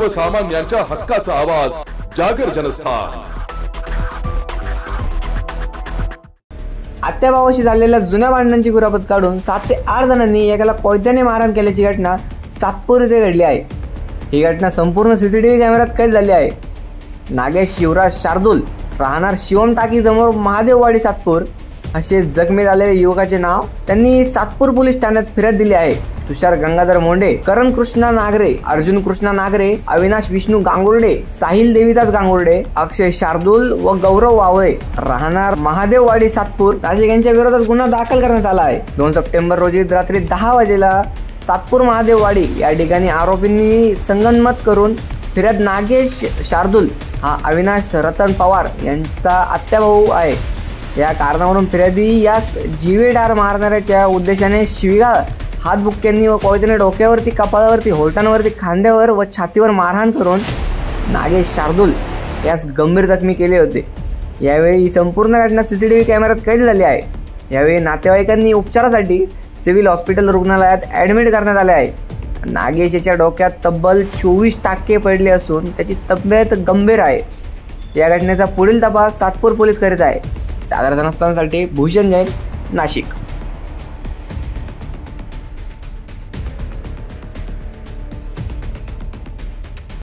सर्वसामान्यांच्या हक्काचा आवाज जागर जनस्थान। आत्याभावाशी झालेल्या जुन्या भांडणांची कुरापत काढून 7 ते 8 जणांनी एकाला कोयत्याने मारहाण केल्याची घटना सातपूर येथे घडली आहे। ही घटना संपूर्ण सीसीटीव्ही कॅमेऱ्यात कैद झाली आहे। नागेश शिवराज शार्दूल राहणार शिवम टाकी समोर महादेववाडी सातपूर असे जखमी झालेल्या युवकाचे नाव त्यांनी सातपूर पोलीस ठाण्यात फिर्याद दिली आहे। तुषार गंगाधर मोंडे, करण कृष्णा नागरे, अर्जुन कृष्णा नागरे, अविनाश विष्णू गांगुर्डे, साहिल देविदास गांगुर्डे, अक्षय शार्दूल व गौरव वावळे राहणार महादेववाडी सातपूर नाशिक यांच्या विरोधात गुन्हा दाखल करण्यात आला आहे। 2 सप्टेंबर रोजी रात्री 10 वाजेला सातपूर महादेववाडी या ठिकाणी आरोपींनी संगनमत करून फिर्याद नागेश शार्दूल हा अविनाश रतन पवार यांचा आत्याभाऊ आहे या कारणावरून फिर्यादी यास जीवेडार मारणाऱ्याच्या उद्देशाने शिवीगाळ, हातबुक्क्यांनी व कोयत्याने डोक्यावरती, कपाळावरती, होलटांवरती, खांद्यावर व छातीवर मारहाण करून नागेश शार्दूल यास गंभीर जखमी केले होते। यावेळी संपूर्ण घटना सीसीटीव्ही कॅमेऱ्यात कैद झाली आहे। यावेळी नातेवाईकांनी उपचारासाठी सिव्हिल हॉस्पिटल रुग्णालयात ॲडमिट करण्यात आले आहे। नागेश याच्या डोक्यात तब्बल 24 टाके पडले असून त्याची तब्येत गंभीर आहे। या घटनेचा पुढील तपास सातपूर पोलीस करीत आहे। जागर जनस्थानसाठी भूषण जैन, नाशिक।